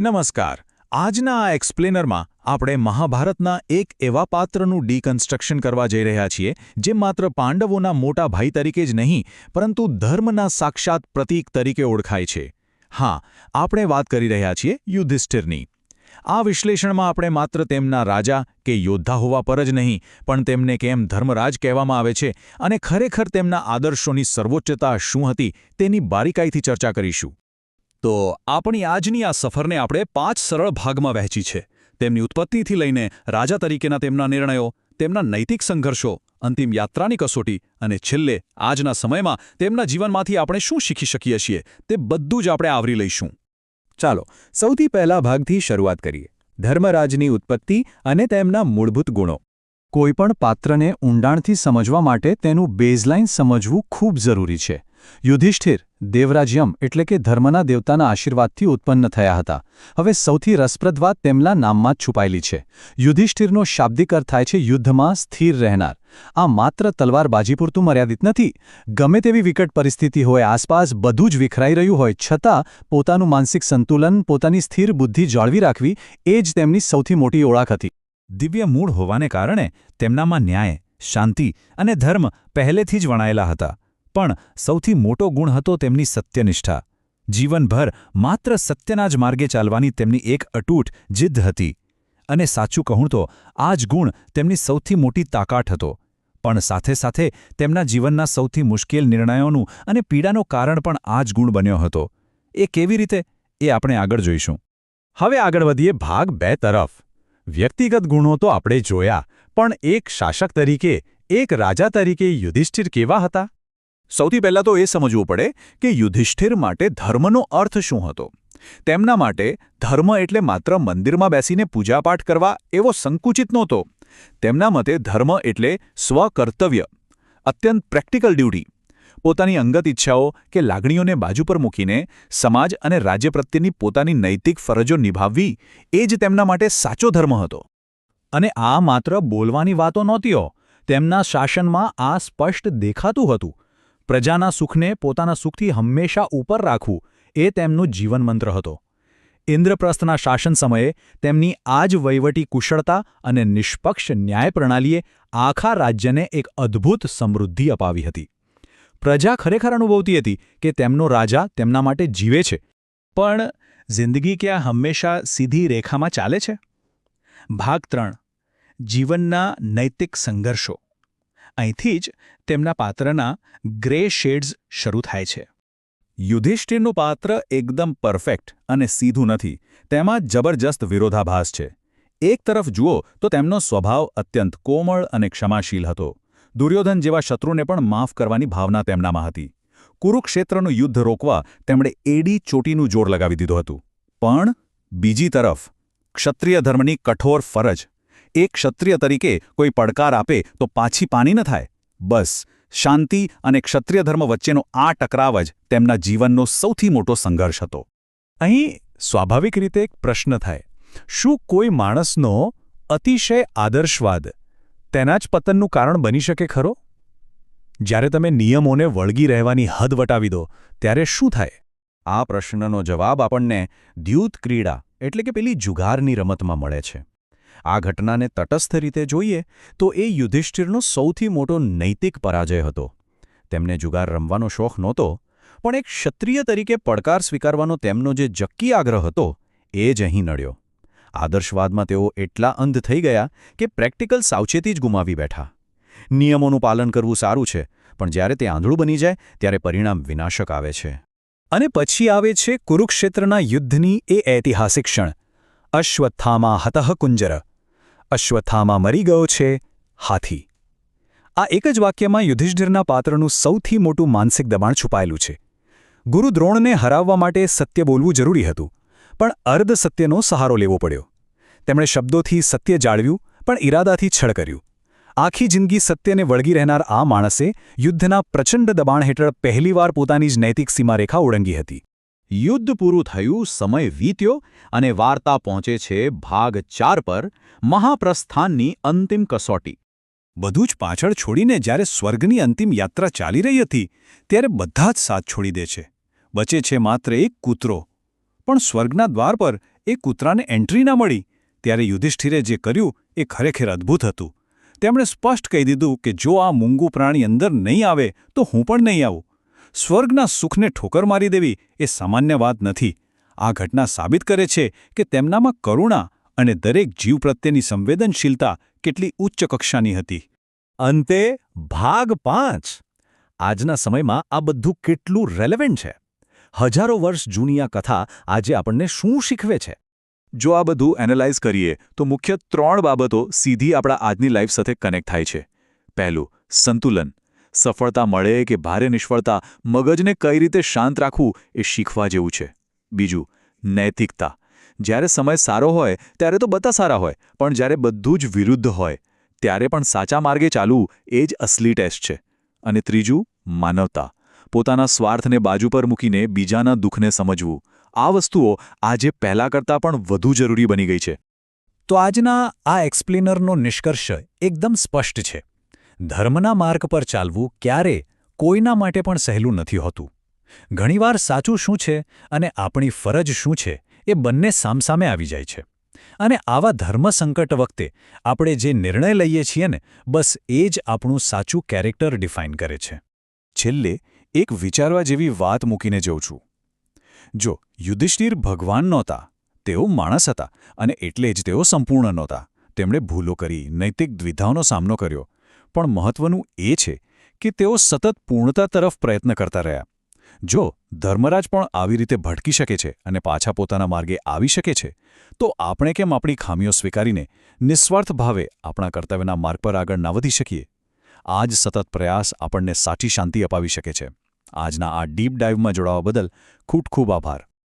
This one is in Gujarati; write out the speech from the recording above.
નમસ્કાર. આજના આ એક્સપ્લેનરમાં આપણે મહાભારતના એક એવા પાત્રનું ડીકન્સ્ટ્રક્શન કરવા જઈ રહ્યા છીએ જે માત્ર પાંડવોના મોટા ભાઈ તરીકે જ નહીં પરંતુ ધર્મના સાક્ષાત પ્રતીક તરીકે ઓળખાય છે. હા, આપણે વાત કરી રહ્યા છીએ યુધિષ્ઠિરની. આ વિશ્લેષણમાં આપણે માત્ર તેમના રાજા કે યોદ્ધા હોવા પર જ નહીં પણ તેમને કેમ ધર્મરાજ કહેવામાં આવે છે અને ખરેખર તેમના આદર્શોની સર્વોચ્ચતા શું હતી તેની બારીકાઈથી ચર્ચા કરીશું. તો આપણી આજની આ સફરને આપણે 5 સરળ ભાગમાં વહેંચી છે. તેમની ઉત્પત્તિથી લઈને રાજા તરીકેના તેમના નિર્ણયો, તેમના નૈતિક સંઘર્ષો, અંતિમ યાત્રાની કસોટી અને છેલ્લે આજના સમયમાં તેમના જીવનમાંથી આપણે શું શીખી શકીએ છીએ તે બધું જ આપણે આવરી લઈશું. ચાલો સૌથી પહેલા ભાગથી શરૂઆત કરીએ. ધર્મરાજની ઉત્પત્તિ અને તેમના મૂળભૂત ગુણો. કોઈપણ પાત્રને ઊંડાણથી સમજવા માટે તેનું બેઝલાઇન સમજવું ખૂબ જરૂરી છે. યુધિષ્ઠિર દેવરાજ્યમ એટલે કે ધર્મના દેવતાના આશીર્વાદથી ઉત્પન્ન થયા હતા. હવે સૌથી રસપ્રદ વાત તેમના નામમાં જ છુપાયેલી છે. યુધિષ્ઠિરનો શાબ્દિક અર્થ થાય છે યુદ્ધમાં સ્થિર રહેનાર. આ માત્ર તલવારબાજી પૂરતું મર્યાદિત નથી. ગમે તેવી વિકટ પરિસ્થિતિ હોય, આસપાસ બધું જ વિખરાઈ રહ્યું હોય છતાં પોતાનું માનસિક સંતુલન, પોતાની સ્થિર બુદ્ધિ જાળવી રાખવી એ જ તેમની સૌથી મોટી ઓળખ હતી. દિવ્ય મૂળ હોવાને કારણે તેમનામાં ન્યાય, શાંતિ અને ધર્મ પહેલેથી જ વણાયેલા હતા. પણ સૌથી મોટો ગુણ હતો તેમની સત્યનિષ્ઠા. જીવનભર માત્ર સત્યના જ માર્ગે ચાલવાની તેમની એક અતૂટ જિદ્દ હતી. અને સાચું કહું તો આ જ ગુણ તેમની સૌથી મોટી તાકાત હતો. પણ સાથે સાથે તેમના જીવનના સૌથી મુશ્કેલ નિર્ણયોનું અને પીડાનું કારણ પણ આ જ ગુણ બન્યો હતો. એ કેવી રીતે એ આપણે આગળ જોઈશું. હવે આગળ વધીએ ભાગ 2 તરફ. વ્યક્તિગત ગુણો તો આપણે જોયા, પણ એક શાસક તરીકે, એક રાજા તરીકે યુધિષ્ઠિર કેવા હતા? સૌથી પહેલાં તો એ સમજવું પડે કે યુધિષ્ઠિર માટે ધર્મનો અર્થ શું હતો. તેમના માટે ધર્મ એટલે માત્ર મંદિરમાં બેસીને પૂજાપાઠ કરવા એવો સંકુચિત નહોતો. તેમના મતે ધર્મ એટલે સ્વકર્તવ્ય, અત્યંત પ્રેક્ટિકલ ડ્યુટી. પોતાની અંગત ઈચ્છાઓ કે લાગણીઓને બાજુ પર મૂકીને સમાજ અને રાજ્ય પ્રત્યેની પોતાની નૈતિક ફરજો નિભાવવી એ જ તેમના માટે સાચો ધર્મ હતો. અને આ માત્ર બોલવાની વાતો નહોતીઓ. તેમના શાસનમાં આ સ્પષ્ટ દેખાતું હતું. પ્રજાના સુખને પોતાના સુખથી હંમેશા ઉપર રાખવું એ તેમનું જીવનમંત્ર હતો. ઇન્દ્રપ્રસ્થના શાસન સમયે તેમની આ જ વહીવટી કુશળતા અને નિષ્પક્ષ ન્યાય પ્રણાલીએ આખા રાજ્યને એક અદ્ભુત સમૃદ્ધિ અપાવી હતી. પ્રજા ખરેખર અનુભવતી હતી કે તેમનો રાજા તેમના માટે જીવે છે. પણ જિંદગી ક્યાં હંમેશા સીધી રેખામાં ચાલે છે? ભાગ 3. જીવનના નૈતિક સંઘર્ષો. અહીંથી જ તેમના પાત્રના ગ્રે શેડ્સ શરૂ થાય છે. યુધિષ્ઠિરનું પાત્ર એકદમ પરફેક્ટ અને સીધું નથી. તેમાં જબરજસ્ત વિરોધાભાસ છે. એક તરફ જુઓ તો તેમનો સ્વભાવ અત્યંત કોમળ અને ક્ષમાશીલ હતો. દુર્યોધન જેવા શત્રુને પણ માફ કરવાની ભાવના તેમનામાં હતી. કુરુક્ષેત્રનું યુદ્ધ રોકવા તેમણે એડી ચોટીનું જોર લગાવી દીધું હતું. પણ બીજી તરફ ક્ષત્રિય ધર્મની કઠોર ફરજ. એક ક્ષત્રિય તરીકે કોઈ પડકાર આપે તો પાછી પાની ન થાય. બસ શાંતિ અને ક્ષત્રિય ધર્મ વચ્ચેનો આ ટકરાવ જ તેમના જીવનનો સૌથી મોટો સંઘર્ષ હતો. અહીં સ્વાભાવિક રીતે એક પ્રશ્ન થાય, શું કોઈ માણસનો અતિશય આદર્શવાદ તેના જ પતનનું કારણ બની શકે ખરો? જ્યારે તમે નિયમોને વળગી રહેવાની હદ વટાવી દો ત્યારે શું થાય? આ પ્રશ્નનો જવાબ આપણને દ્યુત ક્રીડા એટલે કે પેલી જુગારની રમતમાં મળે છે. આ ઘટનાને તટસ્થ રીતે જોઈએ તો એ યુધિષ્ઠિરનો સૌથી મોટો નૈતિક પરાજય હતો. તેમને જુગાર રમવાનો શોખ નહોતો, પણ એક ક્ષત્રિય તરીકે પડકાર સ્વીકારવાનો તેમનો જે જક્કી આગ્રહ હતો એ જ અહીં નડ્યો. આદર્શવાદમાં તેઓ એટલા અંધ થઈ ગયા કે પ્રેક્ટિકલ સાવચેતી જ ગુમાવી બેઠા. નિયમોનું પાલન કરવું સારું છે, પણ જ્યારે તે આંધળું બની જાય ત્યારે પરિણામ વિનાશક આવે છે. અને પછી આવે છે કુરુક્ષેત્રના યુદ્ધની એ ઐતિહાસિક ક્ષણ. અશ્વત્થામા હતઃ કુંજર. અશ્વત્થામા મરી ગયો છે, હાથી. આ એક જ વાક્યમાં યુધિષ્ઠિરના પાત્રનું સૌથી મોટું માનસિક દબાણ છુપાયેલું છે. ગુરુ દ્રોણને હરાવવા માટે સત્ય બોલવું જરૂરી હતું, પણ અર્ધ સત્યનો સહારો લેવો પડ્યો. તેમણે શબ્દોથી સત્ય જાળવ્યું, પણ ઇરાદાથી છળ કર્યું. આખી જિંદગી સત્યને વળગી રહેનાર આ માણસે યુદ્ધના પ્રચંડ દબાણ હેઠળ પહેલીવાર પોતાની જ નૈતિક સીમારેખા ઓળંગી હતી. યુદ્ધ પૂરું થયું, સમય વીત્યો અને વાર્તા પહોંચે છે ભાગ 4 પર, મહાપ્રસ્થાનની અંતિમ કસોટી. બધું જ પાછળ છોડીને જ્યારે સ્વર્ગની અંતિમ યાત્રા ચાલી રહી હતી ત્યારે બધા જ સાથ છોડી દે છે. બચે છે માત્ર એક કૂતરો. પણ સ્વર્ગના દ્વાર પર એ કૂતરાને એન્ટ્રી ના મળી ત્યારે યુધિષ્ઠિરે જે કર્યું એ ખરેખર અદ્ભુત હતું. તેમણે સ્પષ્ટ કહી દીધું કે જો આ મૂંગું પ્રાણી અંદર નહીં આવે તો હું પણ નહીં આવું. સ્વર્ગના સુખને ઠોકર મારી દેવી એ સામાન્ય વાત નથી. આ ઘટના સાબિત કરે છે કે તેમનામાં કરુણા અને દરેક જીવ પ્રત્યેની સંવેદનશીલતા કેટલી ઉચ્ચ કક્ષાની હતી. અંતે ભાગ 5. આજના સમયમાં આ બધું કેટલું રેલેવન્ટ છે? હજારો વર્ષ જૂની આ કથા આજે આપણને શું શીખવે છે? જો આ બધું એનાલાઇઝ કરીએ તો મુખ્ય 3 બાબતો સીધી આપણા આજની લાઈફ સાથે કનેક્ટ થાય છે. પહેલું, સંતુલન. સફળતા મળે કે ભારે નિષ્ફળતા, મગજને કઈ રીતે શાંત રાખવું એ શીખવા જેવું છે. બીજું, નૈતિકતા. જ્યારે સમય સારો હોય ત્યારે તો બધા સારા હોય, પણ જ્યારે બધું જ વિરુદ્ધ હોય ત્યારે પણ સાચા માર્ગે ચાલવું એ જ અસલી ટેસ્ટ છે. અને ત્રીજું, માનવતા. પોતાના સ્વાર્થને બાજુ પર મૂકીને બીજાના દુઃખને સમજવું. આ વસ્તુઓ આજે પહેલા કરતાં પણ વધુ જરૂરી બની ગઈ છે. તો આજના આ એક્સપ્લેનરનો નિષ્કર્ષ એકદમ સ્પષ્ટ છે. ધર્મના માર્ગ પર ચાલવું ક્યારે કોઈના માટે પણ સહેલું નથી હોતું. ઘણીવાર સાચું શું છે અને આપણી ફરજ શું છે એ બંને સામસામે આવી જાય છે. અને આવા ધર્મ સંકટ વખતે આપણે જે નિર્ણય લઈએ છીએ ને, બસ એ જ આપણું સાચું કેરેક્ટર ડિફાઇન કરે છે. છેલ્લે એક વિચારવા જેવી વાત મૂકીને જઉં છું. જો યુધિષ્ઠિર ભગવાન નહોતા, તેઓ માણસ હતા અને એટલે જ તેઓ સંપૂર્ણ નહોતા. તેમણે ભૂલો કરી, નૈતિક દ્વિધાઓનો સામનો કર્યો. પણ મહત્વનું એ છે કે તેઓ સતત પૂર્ણતા તરફ પ્રયત્ન કરતા રહ્યા. જો ધર્મરાજ પણ આવી રીતે ભટકી શકે છે અને પાછા પોતાના માર્ગે આવી શકે છે, તો આપણે કેમ આપણી ખામીઓ સ્વીકારીને નિસ્વાર્થ ભાવે આપણા કર્તવ્યના માર્ગ પર આગળ ના વધી શકીએ? આ જ સતત પ્રયાસ આપણને સાચી શાંતિ અપાવી શકે છે. આજના આ ડીપ ડાઇવમાં જોડાવા બદલ ખૂબ ખૂબ આભાર.